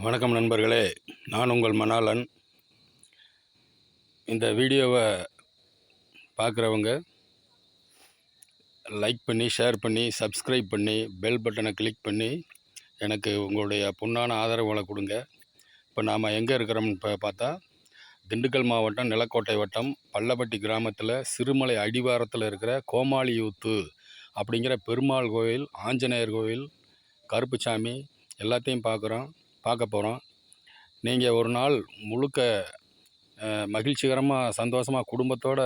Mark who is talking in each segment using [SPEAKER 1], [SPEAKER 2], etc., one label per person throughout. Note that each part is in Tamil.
[SPEAKER 1] வணக்கம் நண்பர்களே, நான் உங்கள் மணாளன். இந்த வீடியோவை பார்க்குறவங்க லைக் பண்ணி, ஷேர் பண்ணி, சப்ஸ்கிரைப் பண்ணி, பெல் பட்டனை கிளிக் பண்ணி எனக்கு உங்களுடைய பொன்னான ஆதரவுகளை கொடுங்க. இப்போ நாம் எங்கே இருக்கிறோம்னு பார்த்தா, திண்டுக்கல் மாவட்டம் நிலக்கோட்டை வட்டம் பள்ளப்பட்டி கிராமத்தில் சிறுமலை அடிவாரத்தில் இருக்கிற கோமாளியூத்து அப்படிங்கிற பெருமாள் கோவில், ஆஞ்சநேயர் கோவில், கருப்புசாமி எல்லாத்தையும் பார்க்க போகிறோம். நீங்கள் ஒரு நாள் முழுக்க மகிழ்ச்சிகரமாக சந்தோஷமாக குடும்பத்தோடு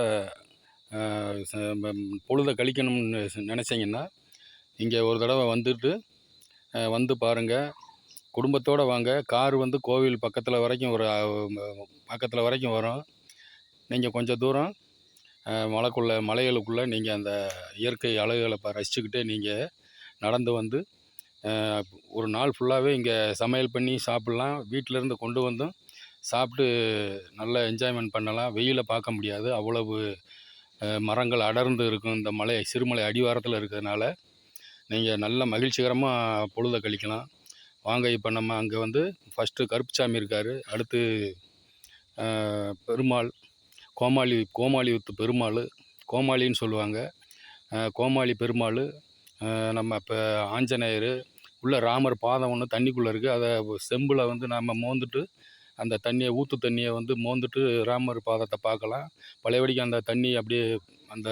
[SPEAKER 1] பொழுதை கழிக்கணும்னு நினச்சிங்கன்னா இங்கே ஒரு தடவை வந்து பாருங்கள். குடும்பத்தோடு வாங்க. கார் கோவில் பக்கத்தில் வரைக்கும் வரும். நீங்கள் கொஞ்சம் தூரம் மலைகளுக்குள்ளே நீங்கள் அந்த இயற்கை அழகுகளை ரசிச்சுக்கிட்டே நீங்கள் நடந்து ஒரு நாள் ஃபுல்லாகவே இங்கே சமையல் பண்ணி சாப்பிட்லாம். வீட்டிலேருந்து கொண்டு வந்தும் சாப்பிட்டு நல்லா என்ஜாய்மெண்ட் பண்ணலாம். வெயிலை பார்க்க முடியாது, அவ்வளவு மரங்கள் அடர்ந்து இருக்கும். இந்த சிறுமலை அடிவாரத்தில் இருக்கிறதுனால நீங்கள் நல்ல மகிழ்ச்சிகரமாக பொழுதை கழிக்கலாம். வாங்க. இப்போ நம்ம அங்கே ஃபஸ்ட்டு கருப்புசாமி இருக்கார். அடுத்து பெருமாள், கோமாளியூத்து பெருமாள், கோமாளின்னு சொல்லுவாங்க. கோமாளி பெருமாள், நம்ம இப்போ ஆஞ்சநேயர், உள்ள ராமர் பாதம் ஒன்று தண்ணிக்குள்ளே இருக்குது. அதை செம்பில் நம்ம மோந்துட்டு அந்த தண்ணியை, ஊற்று தண்ணியை மோந்துட்டு ராமர் பாதத்தை பார்க்கலாம். பழையபடிக்கு அந்த தண்ணி அப்படியே அந்த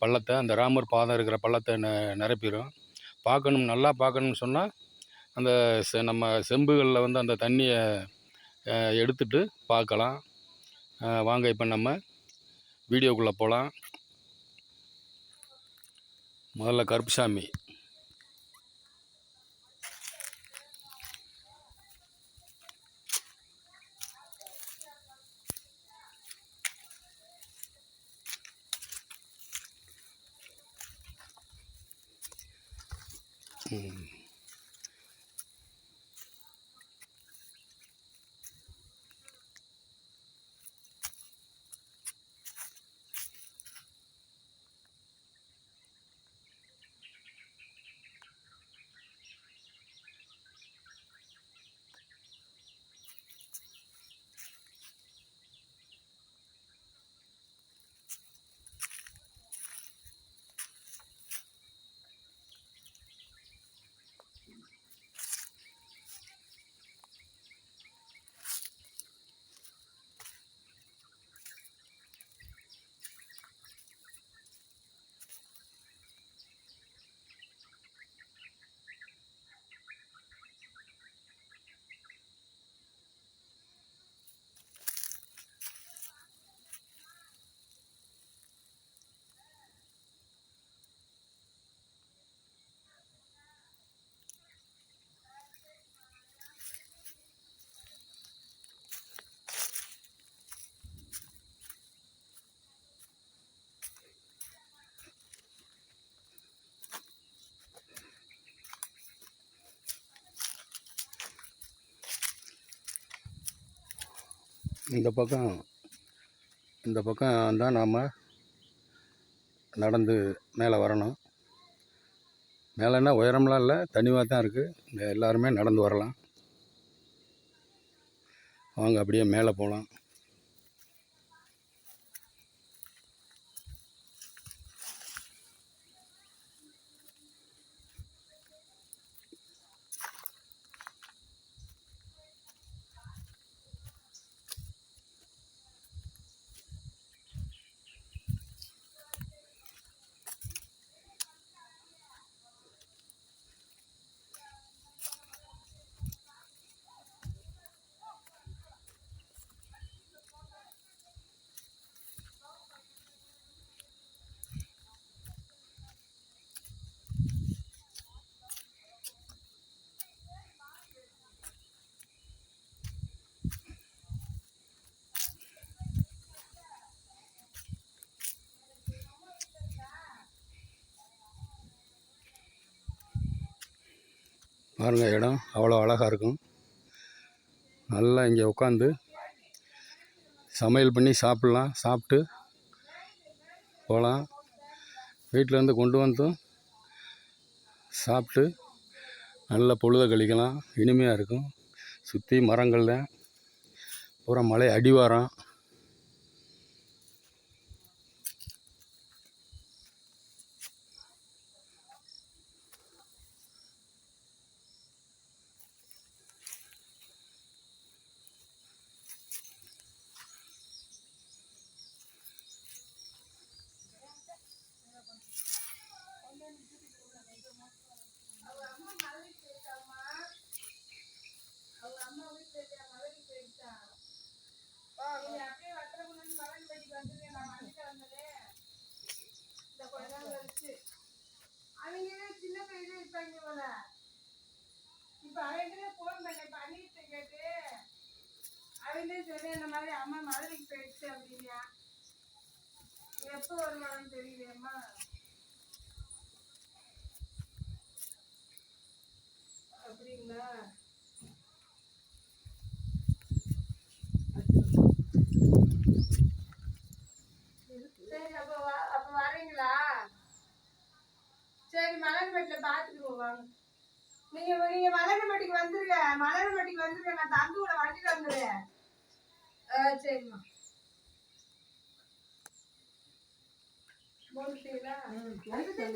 [SPEAKER 1] பள்ளத்தை, அந்த ராமர் பாதம் இருக்கிற பள்ளத்தை நிரப்பிடும். நல்லா பார்க்கணும்னு சொன்னால் அந்த நம்ம செம்புகளில் அந்த தண்ணியை எடுத்துட்டு பார்க்கலாம். வாங்க, இப்போ நம்ம வீடியோக்குள்ளே போகலாம். முதல்ல கருப்புசாமி. இந்த பக்கம் தான் நாம் நடந்து மேலே வரணும். மேலேன்னா உயரம்லாம் இல்லை, தனியாக தான் இருக்குது. இங்கே எல்லாருமே நடந்து வரலாம். வாங்க, அப்படியே மேலே போகலாம். பாருங்கள், இடம் அவ்வளோ அழகாக இருக்கும். நல்லா இங்கே உட்காந்து சமையல் பண்ணி சாப்பிட்லாம். சாப்பிட்டு போகலாம். வீட்டிலேருந்து கொண்டு வந்தும் சாப்பிட்டு நல்ல பொழுதை கழிக்கலாம். இனிமையாக இருக்கும். சுற்றி மரங்கள் தான், பூரா மலை அடிவாரம்.
[SPEAKER 2] அம்மா மதுரைக்கு போயிடுச்சு அப்படின்னா எப்போ வருவாங்கன்னு தெரியலையம்மா. அப்படிங்களா? சரி, அப்போ வரீங்களா? சரி, மலர்பேட்டில் பார்த்துக்குவோம் வாங்க. நீங்கள் மலர்பேட்டிக்கு வந்துருங்க. மலர்பேட்டிக்கு வந்துருங்க, நான் தம்பி கூட வண்டியில் வந்துடுறேன். சரிம்மா.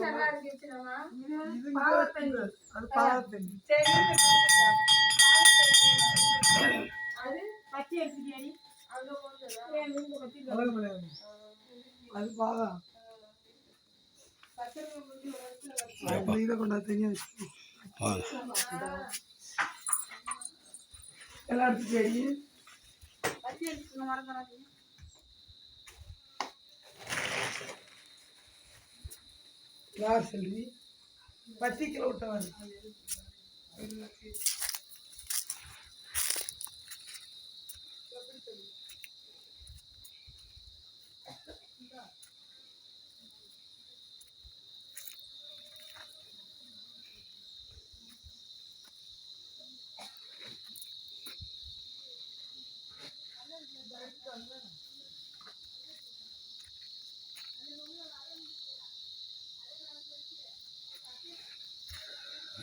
[SPEAKER 2] நல்லா இருந்துச்சுமா. அது பச்சை எடுத்துக்கியாடி அங்கே போகுது. அது பாதம் இதை கொண்டாந்து எல்லாம் எடுத்துக்கியாடி பச்சை எடுத்துக்கணும் மறந்துடாதீங்க. யார் செல்வி? பத்திக்கில் விட்டவன்.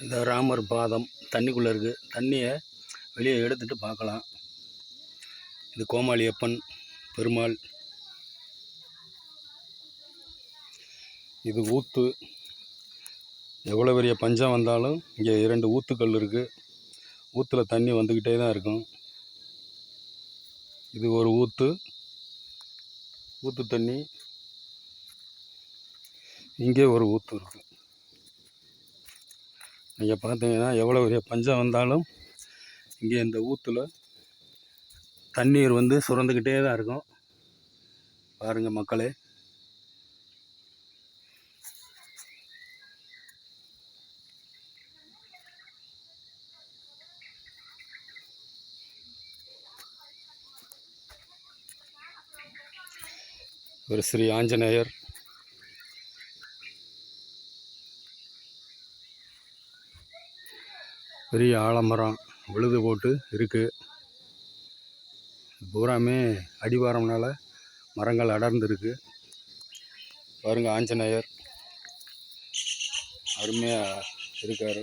[SPEAKER 1] இந்த ராமர் பாதம் தண்ணிக்குள்ளே இருக்குது. தண்ணியை வெளியே எடுத்துகிட்டு பார்க்கலாம். இது கோமாளியப்பன் பெருமாள். இது ஊத்து. எவ்வளோ பெரிய பஞ்சம் வந்தாலும் இங்கே 2 ஊத்துக்கள் இருக்குது. ஊத்தில் தண்ணி வந்துக்கிட்டே தான் இருக்கும். இது ஒரு ஊத்து தண்ணி. இங்கே ஒரு ஊத்து இருக்குது. நீங்கள் பார்த்தீங்கன்னா எவ்வளோ பெரிய பஞ்சம் வந்தாலும் இங்கே இந்த ஊற்றுல தண்ணீர் வந்து சுரந்துக்கிட்டே தான் இருக்கும். பாருங்கள் மக்களே. ஒரு ஸ்ரீ ஆஞ்சநேயர். பெரிய ஆலமரம் விழுது போட்டு இருக்குது. பூராமே அடிவாரம்னால மரங்கள் அடர்ந்துருக்கு. பாருங்கள், ஆஞ்சநேயர் அருமையாக இருக்கார்.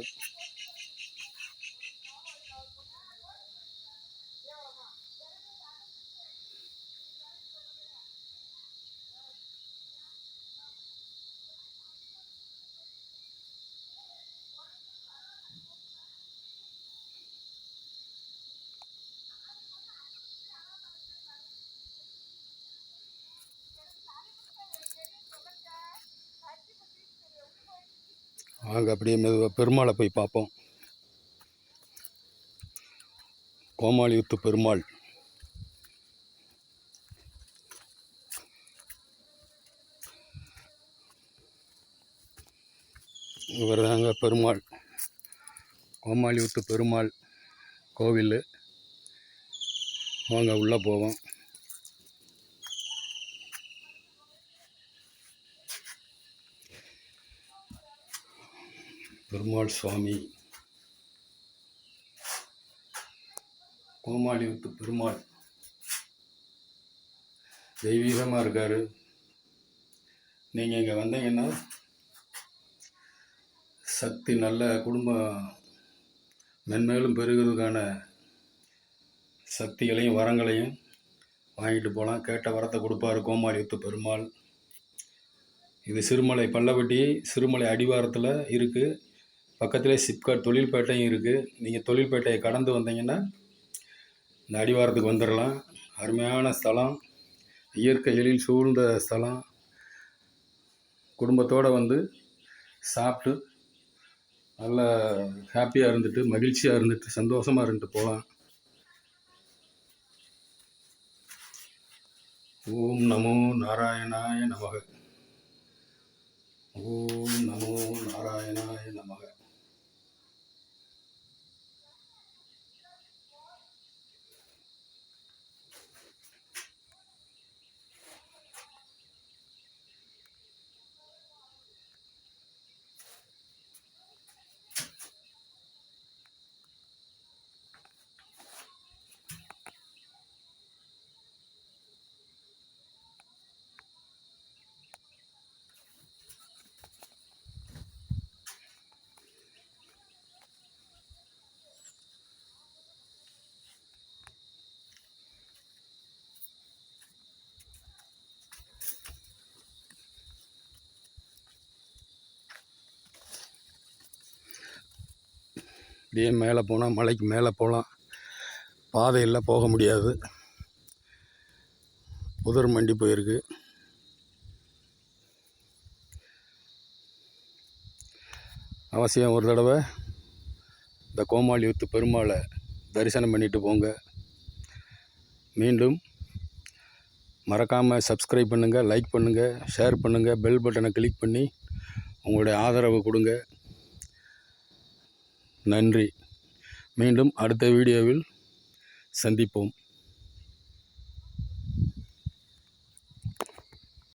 [SPEAKER 1] வாங்க அப்படியே மெதுவாக பெருமாளை போய் பார்ப்போம். கோமாளியூத்து பெருமாள். இவர் தாங்க பெருமாள். கோமாளியூத்து பெருமாள் கோவில். வாங்க உள்ளே போவோம். பெருமாள் சுவாமி, கோமாளியூத்து பெருமாள் தெய்வீகமாக இருக்கார். நீங்கள் இங்கே வந்தீங்கன்னா சக்தி நல்ல குடும்பம் மென்மேலும் பெருகிறதுக்கான சக்திகளையும் வரங்களையும் வாங்கிட்டு போகலாம். கேட்ட வரத்தை கொடுப்பாரு கோமாளியூத்து பெருமாள். இது சிறுமலை பள்ளப்பட்டி சிறுமலை அடிவாரத்தில் இருக்குது. பக்கத்திலே சிப்காட் தொழில்பேட்டையும் இருக்குது. நீங்கள் தொழில்பேட்டையை கடந்து வந்தீங்கன்னா இந்த அடிவாரத்துக்கு வந்துடலாம். அருமையான ஸ்தலம், இயற்கை எழில் சூழ்ந்த ஸ்தலம். குடும்பத்தோடு வந்து சாப்பிட்டு நல்லா ஹாப்பியாக இருந்துட்டு மகிழ்ச்சியாக இருந்துட்டு சந்தோஷமாக இருந்துட்டு போகலாம். ஓம் நமோ நாராயணாய நமக. ஓம் நமோ நாராயணாய நமக. இதே மேலே போனால் மலைக்கு மேலே போகலாம். பாதையில் போக முடியாது, புதர் மண்டி போயிருக்கு. அவசியம் ஒரு தடவை இந்த கோமாளியூத்து பெருமாளை தரிசனம் பண்ணிட்டு போங்க. மீண்டும் மறக்காமல் சப்ஸ்கிரைப் பண்ணுங்கள், லைக் பண்ணுங்கள், ஷேர் பண்ணுங்கள், பெல் பட்டனை கிளிக் பண்ணி உங்களுடைய ஆதரவு கொடுங்க. நன்றி. மீண்டும் அடுத்த வீடியோவில் சந்திப்போம்.